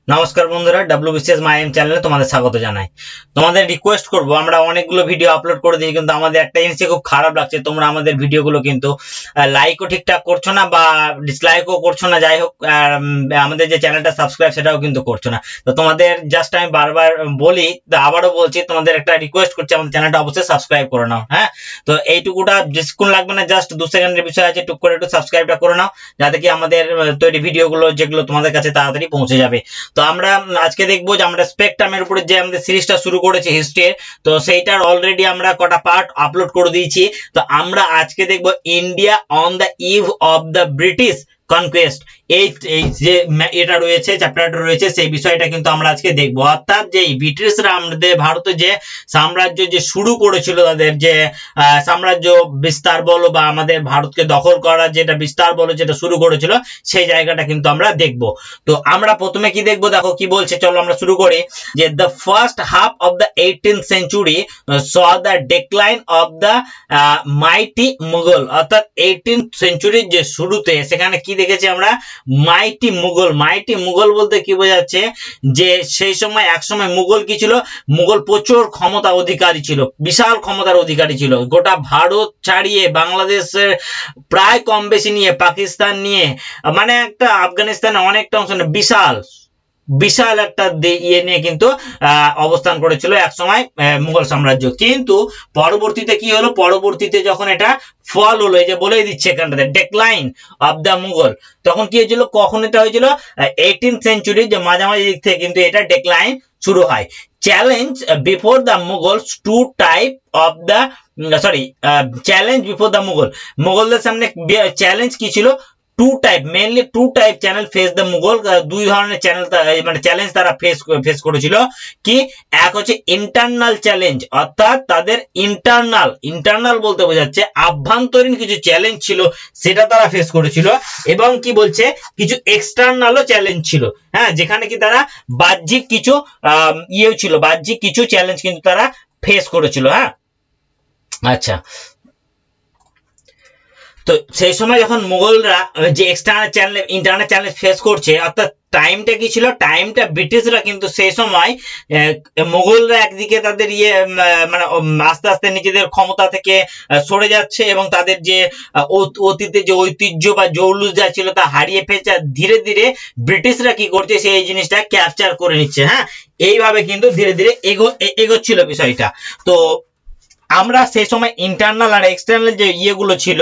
নমস্কার বন্ধুরা, ডব্লিউবিসিএস মাইএম চ্যানেলে তোমাদের স্বাগত জানাই। তোমাদের রিকোয়েস্ট করব, আমরা অনেকগুলো ভিডিও আপলোড করে দিই, কিন্তু আমাদের একটা জিনিসই খুব খারাপ লাগছে, তোমরা আমাদের ভিডিওগুলো কিন্তু লাইকও ঠিকঠাক করছো না বা ডিসলাইকও করছো না। যাই হোক, আমাদের যে চ্যানেলটা সাবস্ক্রাইব সেটাও কিন্তু করছো না। তো তোমাদের জাস্ট আমি বারবার বলি, আবারও বলছি, তোমাদের একটা রিকোয়েস্ট করছি, আমাদের চ্যানেলটা অবশ্যই সাবস্ক্রাইব করে নাও। হ্যাঁ, তো এইটুকুটা বেশিক্ষণ লাগবে না, জাস্ট 2 সেকেন্ডের বিষয় আছে, টুক করে একটু সাবস্ক্রাইবটা করে নাও, যাতে কি আমাদের তৈরি ভিডিওগুলো যেগুলো তোমাদের কাছে তাড়াতাড়ি পৌঁছে যাবে। তো আমরা আজকে দেখবো যে আমরা স্পেকট্রামের উপরে যে আমাদের সিরিজটা শুরু করেছি হিস্ট্রির, তো সেইটার অলরেডি আমরা কটা পার্ট আপলোড করে দিয়েছি। তো আমরা আজকে দেখবো India on the eve of the British conquest. এই যে এটা রয়েছে, চ্যাপ্টারটা রয়েছে, সেই বিষয়টা কিন্তু আমরা আজকে দেখবো। অর্থাৎ যে ব্রিটিশরা আমাদের ভারতে যে সাম্রাজ্য যে শুরু করেছিল, তাদের যে সাম্রাজ্য বিস্তার বলো বা আমাদের ভারতকে দখল করার যেটা বিস্তার বলো যেটা শুরু করেছিল, সেই জায়গাটা কিন্তু আমরা দেখবো। তো আমরা প্রথমে কি দেখবো, দেখো কি বলছে, চলো আমরা শুরু করি। যে the first half of the 18th century saw the decline of the mighty Mughal. অর্থাৎ 18th সেঞ্চুরির যে শুরুতে সেখানে কি দেখেছি আমরা, মাইটি মুঘল বলতে কি বোঝাচ্ছে, যে সেই সময় এক সময় মুঘল কি ছিল, মুঘল প্রচুর ক্ষমতা অধিকারী ছিল, বিশাল ক্ষমতার অধিকারী ছিল, গোটা ভারত ছাড়িয়ে বাংলাদেশের প্রায় কম বেশি নিয়ে, পাকিস্তান নিয়ে, মানে একটা আফগানিস্তানে অনেকটা অংশ, বিশাল বিশাল একটা ইয়ে নিয়ে কিন্তু অবস্থান করেছিল এক সময় মুঘল সাম্রাজ্য। কিন্তু পরবর্তীতে কি হলো, পরবর্তীতে যখন এটা ফল হলো, এই যে বলেই দিচ্ছে এখানটাতে, ডেক্লাইন অফ দ্য মুঘল, তখন কি হয়েছিল, কখন এটা হয়েছিল, 18th সেঞ্চুরি যে মাঝামাঝি দিক থেকে কিন্তু এটা ডেক্লাইন শুরু হয়। Challenge before the Mughals two type of the challenge before the Mughal, মুঘলদের সামনে চ্যালেঞ্জ কি ছিল, mainly two type channel face the Mughal, দুই ধরনের চ্যানেল মানে চ্যালেঞ্জ তারা ফেস করেছিল। কি, এক হচ্ছে ইন্টারনাল চ্যালেঞ্জ, অর্থাৎ তাদের ইন্টারনাল বলতে বোঝাচ্ছে আভ্যন্তরীণ কিছু চ্যালেঞ্জ ছিল, সেটা তারা ফেস করেছিল। এবং কি বলছে, কিছু এক্সটার্নালও চ্যালেঞ্জ ছিল। হ্যাঁ, যেখানে কি তারা বাহ্যিক কিছু বাহ্যিক কিছু চ্যালেঞ্জ কিন্তু তারা ফেস করেছিল। হ্যাঁ, আচ্ছা, তো সেই সময় যখন মুঘলরা যে external challenge internal challenge face করছে, অর্থাৎ টাইমটা কি ছিল, টাইমটা ব্রিটিশরা কিন্তু সেই সময় মুঘলরা একদিকে তাদের মানে আস্তে আস্তে নিজেদের ক্ষমতা থেকে সরে যাচ্ছে, এবং তাদের যে অতীতে যে ঐতিহ্য বা জৌলুস যা ছিল তা হারিয়ে ফেলছে, ধীরে ধীরে ব্রিটিশরা কি করছে, সেই জিনিসটা ক্যাপচার করে নিচ্ছে। হ্যাঁ, এইভাবে কিন্তু ধীরে ধীরে এগোচ্ছিল বিষয়টা। তো আমরা সেই সময় ইন্টারনাল আর এক্সটার্নাল যে ইয়েগুলো ছিল,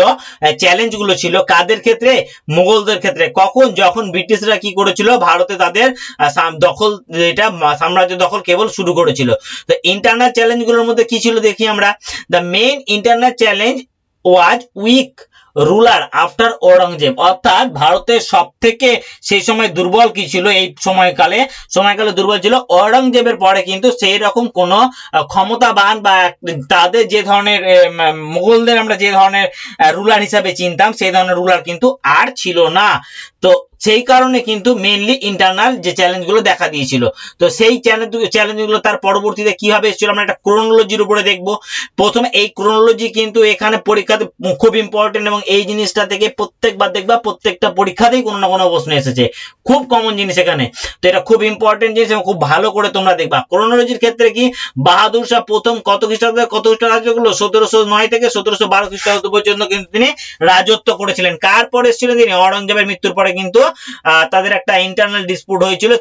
চ্যালেঞ্জ গুলো ছিল, কাদের ক্ষেত্রে, মুঘলদের ক্ষেত্রে। কখন, যখন ব্রিটিশরা কি করেছিল, ভারতে তাদের দখল, এটা সাম্রাজ্য দখল কেবল শুরু করেছিল। তো ইন্টারনাল চ্যালেঞ্জ গুলোর মধ্যে কি ছিল দেখি আমরা। The main internal challenge was weak ruler after Aurangzeb, অর্থাৎ ভারতের সব থেকে সেই সময় দুর্বল কি ছিল, এই সময়কালে দুর্বল ছিল ঔরঙ্গজেবের পরে, কিন্তু সেই রকম কোন ক্ষমতাবান বা তাদের যে ধরনের মুঘলদের আমরা যে ধরনের রুলার হিসাবে চিনতাম, সেই ধরনের রুলার কিন্তু আর ছিল না। তো সেই কারণে কিন্তু মেইনলি ইন্টারনাল যে চ্যালেঞ্জগুলো দেখা দিয়েছিল। তো সেই চ্যালেঞ্জগুলো তার পরবর্তীতে কিভাবে এসেছিল, আমরা একটা ক্রোনোলজির উপরে দেখব। প্রথমে এই ক্রোনোলজি কিন্তু এখানে পরীক্ষাতে খুব ইম্পর্টেন্ট, এবং এই জিনিসটা থেকে প্রত্যেকবার দেখবা প্রত্যেকটা পরীক্ষাতেই কোনো না কোনো প্রশ্ন এসেছে, খুব কমন জিনিস এখানে। তো এটা খুব ইম্পর্টেন্ট জিনিস এবং খুব ভালো করে তোমরা দেখবা। ক্রোনোলজির ক্ষেত্রে কি, বাহাদুর শাহ প্রথম কত খ্রিস্টাব্দে কত রাজ্যগুলো, 1709 থেকে 1712 খ্রিস্টাব্দ পর্যন্ত কিন্তু তিনি রাজত্ব করেছিলেন। কার পরে এসেছিলেন তিনি, ঔরঙ্গজেবের মৃত্যুর পরে কিন্তু তাদের একটা ইন্টারনাল ডিসপিউট হয়েছিল,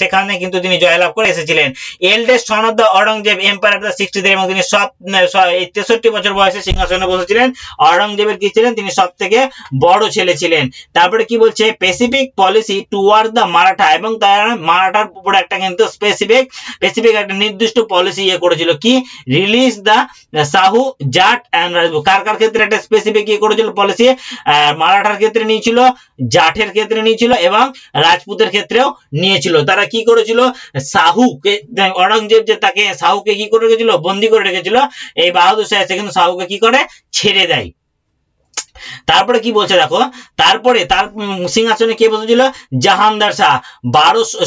সেখানে কিন্তু তিনি জয়লাভ করে এসেছিলেন। Eldest son of the Aurangzeb empire the 63, এবং তিনি 63 বছর বয়সে সিংহাসনে বসেছিলেন। ঔরঙ্গজেবের কি ছিলেন, তিনি সব থেকে বড় ছেলে ছিলেন। তারপরে কি বলছে, specific policy toward the Maratha, এবং তার মারাঠার উপরে একটা কিন্তু স্পেসিফিক একটা নির্দিষ্ট পলিসি করেছিল, কি, release the Sahu, Jat and Rajput. কার ক্ষেত্রে একটা স্পেসিফিক করেছিল পলিসি, মারাঠার ক্ষেত্রে নিয়েছিল, জাটের ক্ষেত্রে নিয়েছিল, এবং রাজপুতের ক্ষেত্রেও নিয়েছিল। তারা কি করেছিল, সাহুকে, ঔরঙ্গজেব যে তাকে সাহুকে কি করে রেখেছিল, বন্দি করে রেখেছিল, এই বাহাদুর শাহ এসে কিন্তু সাহুকে কি করে, ছেড়ে দেয়। তারপরে কি বলছে দেখো, তারপরে তার সিংহাসনে কে বসেছিল? জাহাঙ্গীর শাহ।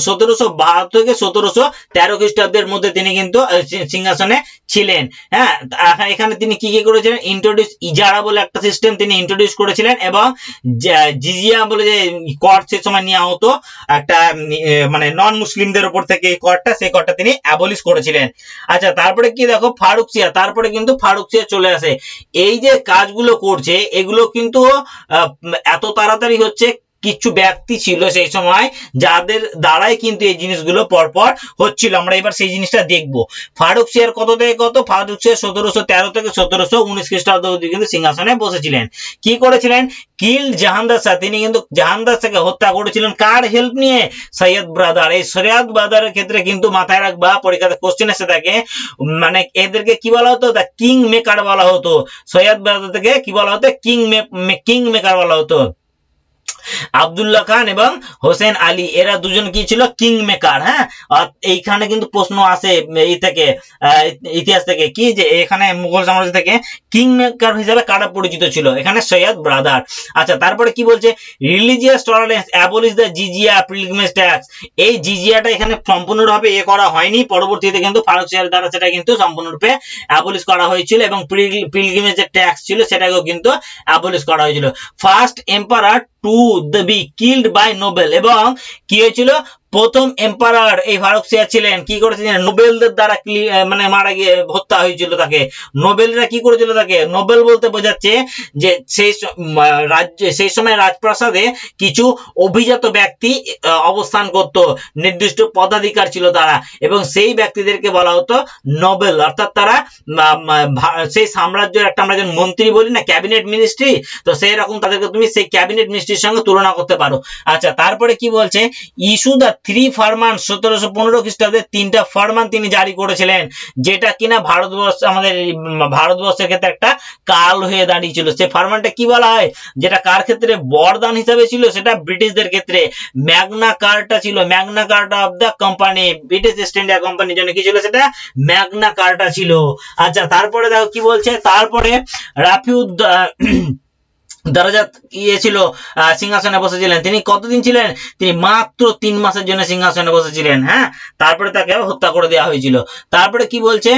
1712 থেকে 1713 খ্রিস্টাব্দের মধ্যে তিনি কিন্তু সিংহাসনে ছিলেন। হ্যাঁ, এখানে তিনি কি কি করেছিলেন? ইন্ট্রোডিউস ইজারা বলে একটা সিস্টেম তিনি ইন্ট্রোডিউস করেছিলেন, এবং জিজিয়া বলে যে কর সে সময় নেওয়া হতো একটা মানে নন মুসলিমদের উপর থেকে করটা, সেই করটা তিনি অ্যাবলিশ করেছিলেন। আচ্ছা, তারপরে কি দেখো, ফারুকসিয়া। তারপরে কিন্তু ফারুকসিয়া চলে আসে। এই যে কাজগুলো করছে এগুলো কিন্তু এত তাড়াতাড়ি হচ্ছে, কিছু ব্যক্তি ছিল সেই সময় যাদের দ্বারাই কিন্তু এই জিনিসগুলো পরপর হচ্ছিল। আমরা এবার সেই জিনিসটা দেখব। ফারুকসিয়ার কত থেকে কত? ফারুকসিয়া 1713 থেকে 1719 খ্রিস্টাব্দ অবধি কিন্তু সিংহাসনে বসেছিলেন। কি করেছিলেন? কিল্ড জাহাঙ্গীর শাহ। তিনি কিন্তু জাহাঙ্গীর শাহকে হত্যা করেছিলেন কার হেল্প নিয়ে? সৈয়দ ব্রাদার। এই সৈয়দ ব্রাদারের ক্ষেত্রে কিন্তু মাথায় রাখবা, পরীক্ষাতে কোশ্চেন এসে থাকে, মানে এদেরকে কি বলা হতো? দ্য কিং মেকার বলা হতো। সৈয়দ ব্রাদার থেকে কি বলা হতো? কিং মেকার বলা হতো। আব্দুল্লাহ খান এবং হোসেন আলী, এরা দুজন কি ছিল? King maker. হ্যাঁ, এইখানে কিন্তু প্রশ্ন আসে এই থেকে, ইতিহাস থেকে, কি যে এখানে মুঘল সাম্রাজ্য থেকে কিং মেকার হিসেবে কারা পরিচিত ছিল? এখানে সৈয়দ ব্রাদার। আচ্ছা, তারপরে কি বলছে? Religious tolerance, abolish the jizya pilgrimage tax. এই জিজিয়াটা এখানে সম্পূর্ণভাবে করা হয়নি, পরবর্তীতে কিন্তু ফারুকসিয়ার দ্বারা সেটা কিন্তু সম্পূর্ণরূপে অ্যাবলিশ করা হয়েছিল, এবং পিলগ্রিমেজ যে ট্যাক্স ছিল সেটাকেও কিন্তু অ্যাবলিশ করা হয়েছিল। First emperor to be killed by noble, এবং কি হয়েছিল? প্রথম এম্পারার এই ফারুকসিয়া ছিলেন, কি করেছিলেন? নোবেলদের দ্বারা মানে মারা গিয়ে হত্যা হয়েছিল তাকে। নোবেলরা কি করেছিল তাকে? নোবেল বলতে বোঝাচ্ছে যে সেই সময় রাজপ্রাসাদে কিছু অভিজাত ব্যক্তি অবস্থান করত, নির্দিষ্ট পদাধিকার ছিল তারা, এবং সেই ব্যক্তিদেরকে বলা হতো নোবেল। অর্থাৎ তারা সেই সাম্রাজ্যের একটা, আমরা যেমন মন্ত্রী বলি না, ক্যাবিনেট মিনিস্ট্রি, তো সেই রকম তাদেরকে তুমি সেই ক্যাবিনেট মিনিস্ট্রির সঙ্গে তুলনা করতে পারো। আচ্ছা, তারপরে কি বলছে? ইস্যু দা 3 ফারমান। 1715 খ্রিস্টাব্দে 3টা ফরমান তিনি জারি করেছিলেন, যেটা কিনা আমাদের ভারতবর্ষের ক্ষেত্রে একটা কাল হয়ে দাঁড়িয়েছিল। সেই ফরমানটা কি বলা হয়? যেটা কার ক্ষেত্রে বরদান হিসেবে ছিল? সেটা ব্রিটিশদের ক্ষেত্রে ম্যাগনা কার্টা ছিল। Magna কার্টা of the company, British east India কোম্পানির জন্য কি ছিল? সেটা ম্যাগনা কার্টা ছিল। আচ্ছা, তারপরে দেখো কি বলছে? তারপরে রাফিউদ দরজাত ছিল, সিংহাসনে বসেছিলেন। তিনি কতদিন ছিলেন? তিনি মাত্র 3 মাসের জন্য সিংহাসনে বসেছিলেন। হ্যাঁ, তারপরে তাকে হত্যা করে দেওয়া হয়েছিল। তারপরে কি বলছে?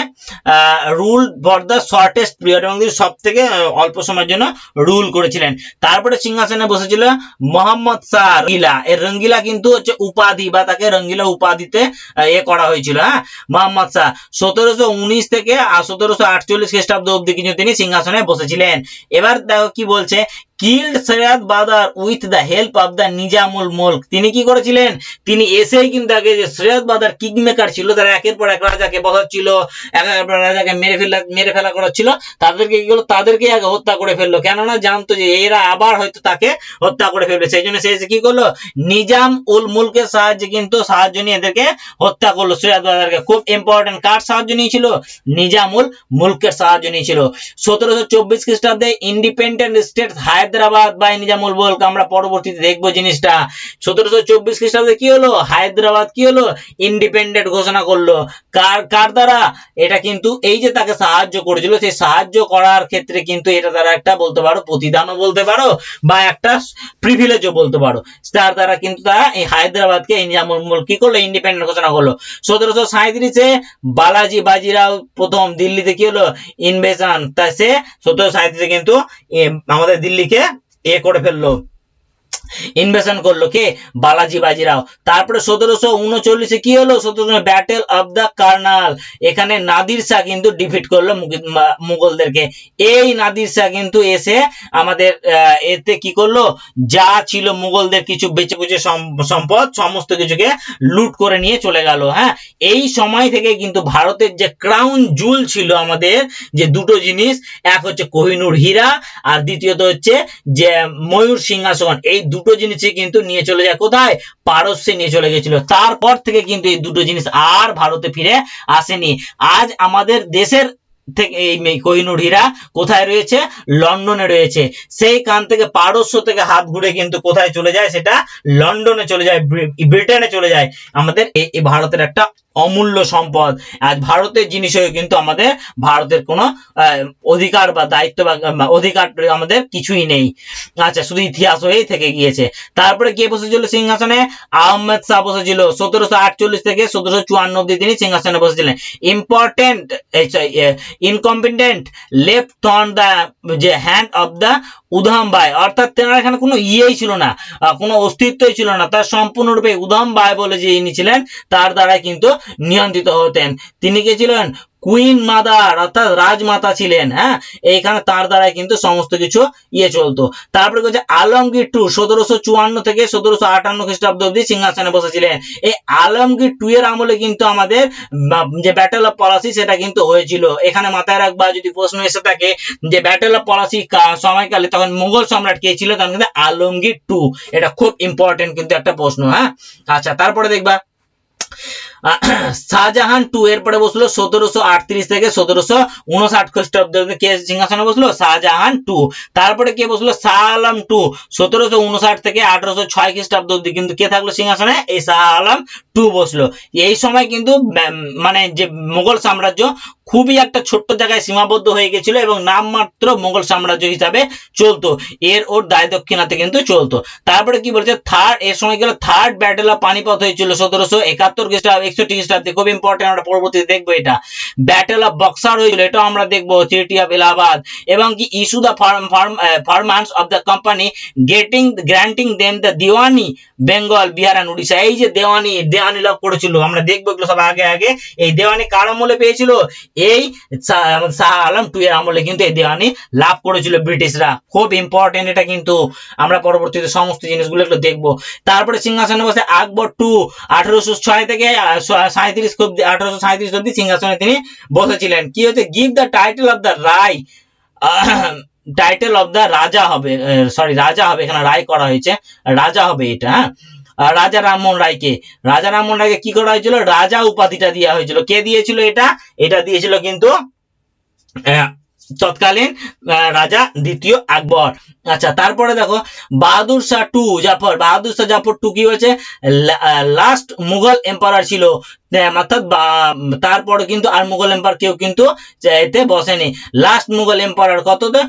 Rule for the shortest period, এবং তিনি সব থেকে অল্প সময়ের জন্য রুল করেছিলেন। তারপরে সিংহাসনে বসেছিল মোহাম্মদ শাহ রঙ্গিলা। এর রঙ্গিলা কিন্তু হচ্ছে উপাধি, বা তাকে রঙ্গিলা উপাধিতে করা হয়েছিল। হ্যাঁ, মোহাম্মদ শাহ 1719 থেকে 1748 খ্রিস্টাব্দ অব্দি কিন্তু তিনি সিংহাসনে বসেছিলেন। এবার দেখো কি বলছে? Killed Syed brothers with the help of the Nizamul Mulk. তিনি কি করেছিলেন? তিনি এসেই কিন্তু আগে যে সৈয়দ বাদার কিং মেকার ছিল, তারা একের পর এক রাজাকে বসাচ্ছিল, একের পর রাজাকে মেরে ফেলা করাচ্ছিল, তাদেরকে কি করলো? তাদেরকে আগে হত্যা করে ফেললো, কেননা জানতো যে এরা আবার হয়তো তাকে হত্যা করে ফেলবে। সেই জন্য সে কি করলো? নিজাম উল মুলকের সাহায্যে কিন্তু সাহায্য নিয়ে এদেরকে হত্যা করলো, সৈয়দ বাদারকে। খুব ইম্পর্টেন্ট, কার সাহায্য নিয়েছিল? নিজামুল মুলকের সাহায্য নিয়েছিল। 1724 খ্রিস্টাব্দে independent state Hyderabad by Nizamul Mulk, আমরা পরবর্তীতে দেখবো জিনিসটা। 1724 খ্রিস্টাব্দে কি হলো? হায়দ্রাবাদ কি হলো? ইন্ডিপেন্ডেন্ট ঘোষণা করলো। কার দ্বারা? এটা কিন্তু এই যে তাকে সাহায্য করেছিল, সেই সাহায্য করার ক্ষেত্রে কিন্তু এটা দ্বারা একটা বলতে পারো প্রতিদানও বলতে পারো, বা একটা প্রিভিলেজও বলতে পারো। তার দ্বারা কিন্তু তারা এই হায়দ্রাবাদকে নিজামুল মুলক কি করলো? ইন্ডিপেন্ডেন্ট ঘোষণা করলো। 1737-এ বালাজি বাজিরাও প্রথম দিল্লিতে কি হলো? ইনভেশন, তাই সে 1737-এ কিন্তু আমাদের দিল্লিকে করে ফেললো, ইনভেশন করলো। কে? বালাজি বাজিরাও। তারপরে 1739-এ কি হলো? Battle of the Karnal. এখানে নাদির শাহ কিন্তু ডিফিট করলো মুঘলদেরকে। এই নাদির শাহ কিন্তু এসে আমাদের এতে কি করলো? যা ছিল মুঘলদের কিছু বেঁচে কুচে সম্পদ, সমস্ত কিছুকে লুট করে নিয়ে চলে গেল। হ্যাঁ, এই সময় থেকে কিন্তু ভারতের যে ক্রাউন জুল ছিল আমাদের, যে দুটো জিনিস, এক হচ্ছে কোহিনূর হীরা, আর দ্বিতীয়ত হচ্ছে যে ময়ূর সিংহাসন, এই দুটো জিনিসই কিন্তু নিয়ে চলে যায় কোথায়? পারস্যে নিয়ে চলে গেছিল। তারপর থেকে কিন্তু এই দুটো জিনিস আর ভারতে ফিরে আসেনি। আজ আমাদের দেশের থেকে এই কোহিনূর হীরা কোথায় রয়েছে? লন্ডনে রয়েছে। সেইখান থেকে পারস্য থেকে হাত ঘুরে কিন্তু কোথায় চলে যায়? সেটা লন্ডনে চলে যায়, ব্রিটেনে চলে যায়। আমাদের এই ভারতের একটা অমূল্য সম্পদ। আজ ভারতের জিনিস হয়ে কিন্তু আমাদের ভারতের কোনো অধিকার বা দায়িত্ব বা অধিকার আমাদের কিছুই নেই। আচ্ছা, শুধু ইতিহাস হয়েই থেকে গিয়েছে। তারপরে কে বসেছিল সিংহাসনে? আহমেদ শাহ বসেছিল 1748 থেকে 1754 অব্দি তিনি সিংহাসনে বসেছিলেন। Important incompetent left on the যে hand of the Udham Bai, অর্থাৎ তেনার এখানে কোনো ইয়েই ছিল না, কোনো অস্তিত্বই ছিল না, তার সম্পূর্ণরূপে উধাম বাই বলে যে ইনি ছিলেন তার দ্বারা কিন্তু নিয়ন্ত্রিত হতেন। তিনি কে ছিলেন? কুইন মাদার, অর্থাৎ রাজমাতা ছিলেন। হ্যাঁ, এইখানে তার দ্বারা কিন্তু সমস্ত কিছু চলতো। তারপরে হচ্ছে আলমগীর টু 1754 থেকে 1758 খ্রিস্টাব্দ অব্দি সিংহাসনে বসেছিলেন। এই আলমগীর টু এর আমলে কিন্তু আমাদের যে ব্যাটেল অফ পলাশি সেটা কিন্তু হয়েছিল। এখানে মাথায় রাখবা, যদি প্রশ্ন এসে থাকে যে ব্যাটেল অফ পলাশি সময়কালে তখন মুঘল সম্রাট কে ছিল, তখন কিন্তু আলমগীর টু। এটা খুব ইম্পর্টেন্ট কিন্তু একটা প্রশ্ন। হ্যাঁ, আচ্ছা, তারপরে দেখবা শাহজাহান টু এর পরে বসলো 1738 থেকে 1759 খ্রিস্টাব্দ কে সিংহাসনে বসলো? শাহজাহান টু। তারপরে কে বসলো? শাহ আলম টু 1759 থেকে 1806 খ্রিস্টাব্দ অব্দি কিন্তু কে থাকলো সিংহাসনে? এই শাহ আলম টু বসলো। এই সময় কিন্তু মানে যে মুঘল সাম্রাজ্য খুবই একটা ছোট্ট জায়গায় সীমাবদ্ধ হয়ে গেছিল এবং নামমাত্র মুঘল সাম্রাজ্য হিসাবে চলতো, ওর দায় দক্ষিণাতে কিন্তু চলতো। তারপরে কি বলছে? এর সময় গেল থার্ড ব্যাটেল অফ পানিপথ হয়েছিল 1771 খ্রিস্টাব্দে 61 খ্রিস্টাব্দে, খুব ইম্পর্টেন্ট, আমরা পরবর্তীতে দেখবো এটা। ব্যাটেল অফ বক্সার হয়েছিল, এটাও আমরা দেখবো, ট্রিটি অফ এলাহাবাদ, এবং কি issue the farmans of the company granting them the diwani Bengal, Bihar and Orissa. এই যে দেওয়ানি লাভ করেছিল, আমরা দেখবো এগুলো সব আগে আগে। এই দেওয়ানি কার আমলে পেয়েছিল? এই শাহ আলম টু এর আমলে কিন্তু এই দেওয়ানি লাভ করেছিল ব্রিটিশরা। খুব ইম্পর্টেন্ট এটা, কিন্তু আমরা পরবর্তীতে সমস্ত জিনিসগুলো একটু দেখবো। তারপরে সিংহাসনে বসে আকবর টু 1806 থেকে 1837 অব্দি সিংহাসনে তিনি বসেছিলেন। কি হচ্ছে? Give the title of the Rai, title of the Raja হবে, সরি রাজা হবে, এখানে রায় করা হয়েছে, রাজা হবে এটা। হ্যাঁ, রাজা রামমোহন রায়কে কি করা হয়েছিল? রাজা উপাধিটা দেওয়া হয়েছিল। কে দিয়েছিল এটা? এটা দিয়েছিল কিন্তু তৎকালীন রাজা দ্বিতীয় আকবর। আচ্ছা, তারপরে দেখো বাহাদুর শাহ জাফর টু কি হয়েছে? লাস্ট মুঘল এম্পায়ার ছিল, অর্থাৎ তারপরে কিন্তু আর মুঘল এম্পায়ার কেউ কিন্তু এতে বসেনি। লাস্ট মুঘল এম্পায়ার কততে?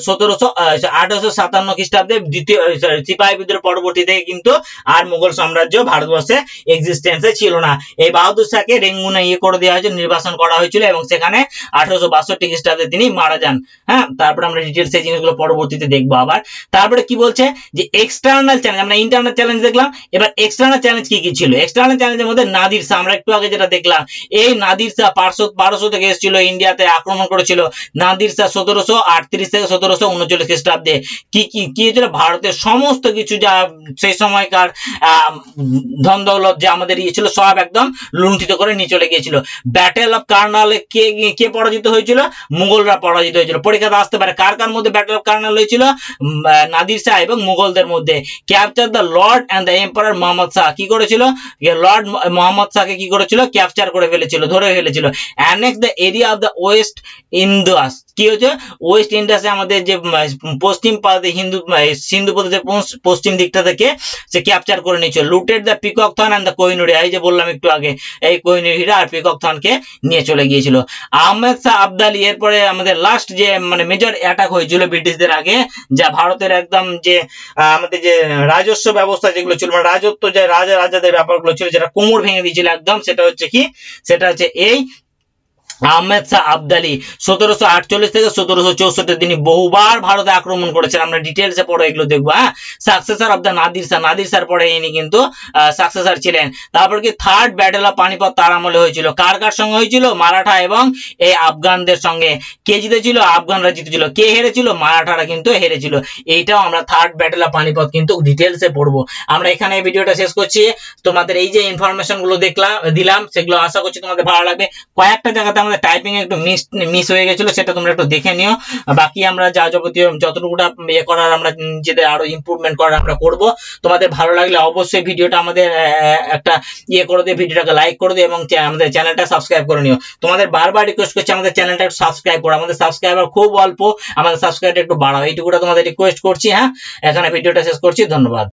1857 খ্রিস্টাব্দে দ্বিতীয় সিপাহী বিদ্রোহ পরবর্তী থেকে কিন্তু আর মুঘল সাম্রাজ্য ভারতবর্ষে এক্সিস্টেন্সে ছিল না। এই বাহাদুর শাহকে রেঙ্গুনে করে দেওয়া হয়েছিল, নির্বাসন করা হয়েছিল, এবং সেখানে 1862 খ্রিস্টাব্দে তিনি মারা যান। হ্যাঁ, তারপরে আমরা ডিটেইলস এই জিনিসগুলো পরবর্তীতে দেখবো আবার। তারপরে কি বলছে? যে এক্সটার্নাল চ্যালেঞ্জ, আমরা ইন্টারনাল চ্যালেঞ্জ দেখলাম, এবার এক্সটার্নাল চ্যালেঞ্জ কি কি ছিল? এক্সটার্নাল চ্যালেঞ্জের মধ্যে নাদির শাহ, আমরা একটু আগে যেটা দেখলাম, এই নাদির শাহ পারস্য থেকে এসেছিল, ইন্ডিয়াতে আক্রমণ করেছিল। নাদির শাহ 1738 থেকে 1739 খ্রিস্টাব্দে কি হয়েছিল? ভারতের সমস্ত কিছু যা সেই সময়কার ধন দৌলত যে আমাদের ছিল সব একদম লুণ্ঠিত করে নিয়ে চলে গিয়েছিল। ব্যাটেল অফ কার্নালে কে পরাজিত হয়েছিল? মুঘলরা পরাজিত হয়েছিল। পরীক্ষাতে আসতে পারে কার মধ্যে ব্যাটেল অফ কার্নাল হয়েছিল? নাদির শাহ এবং মুঘলদের মধ্যে। Capture the lord and the emperor Mohammad Shah কি করেছিল? লর্ড মোহাম্মদ শাহকে কি করেছিল? ক্যাপচার করে ফেলেছিল, ধরে ফেলেছিল। Annexe the area of the West Indus, কি হয়েছে? ওয়েস্ট ইন্ডাসে আমাদের যে পশ্চিম সিন্ধু প্রদেশের পশ্চিম দিকটা থেকে সে ক্যাপচার করে নিয়েছিল। Looted the peacock throne and the Kohinoor, এই যে বললাম একটু আগে, এই কোহিনুর হীরা আর পিকক থনকে নিয়ে চলে গিয়েছিল। আহমেদ শাহ আবদালি, এরপরে আমাদের লাস্ট যে মানে মেজর অ্যাটাক হয়েছিল ব্রিটিশদের আগে, যা ভারতের একদম যে আমাদের যে রাজস্ব ব্যবস্থা যেগুলো ছিল, মানে রাজত্ব যে রাজাদের ব্যাপারগুলো ছিল, যেটা কোমর ভেঙে দিয়েছিল একদম, সেটা হচ্ছে কি? সেটা হচ্ছে এই আহমেদ শাহ আবদালি 1748 থেকে 1764 তিনি বহুবার ভারতে আক্রমণ করেছেন। আমরা ডিটেইলসে পরে এগুলো দেখবো। হ্যাঁ, successor of the Nadir Shah পরে ইনি কিন্তু সাকসেসর ছিলেন। তারপর কি থার্ড ব্যাটেল অফ পানিপথ তার আমলে হয়েছিল। কার সঙ্গে হয়েছিল? মারাঠা এবং এই আফগানদের সঙ্গে। কে জিতেছিল? আফগানরা জিতেছিল। কে হেরেছিল? মারাঠারা কিন্তু হেরেছিল। এইটাও আমরা থার্ড ব্যাটেল অফ পানিপথ কিন্তু ডিটেইলসে পড়বো। আমরা এখানে এই ভিডিওটা শেষ করছি। তোমাদের এই যে ইনফরমেশন গুলো দিলাম, সেগুলো আশা করছি তোমাদের ভালো লাগবে। কয়েকটা জায়গাতে আমাদের টাইপিং একটু মিস হয়ে গেছিল, সেটা তোমরা একটু দেখে নিও। বাকি আমরা যা যাবতীয় যতটুকুটা করার আমরা নিজেদের আরো ইমপ্রুভমেন্ট করার আমরা করব। তোমাদের ভালো লাগলে অবশ্যই ভিডিওটা আমাদের একটা করে দিয়ে ভিডিওটাকে লাইক করে দিও এবং আমাদের চ্যানেলটা সাবস্ক্রাইব করে নিও। তোমাদের বারবার রিকোয়েস্ট করছি আমাদের চ্যানেলটা সাবস্ক্রাইব করো। আমাদের সাবস্ক্রাইবার খুব অল্প, আমাদের সাবস্ক্রাইবটা একটু বাড়াও, এইটুকুটা তোমাদের রিকোয়েস্ট করছি। হ্যাঁ, এখানে ভিডিওটা শেষ করছি। ধন্যবাদ।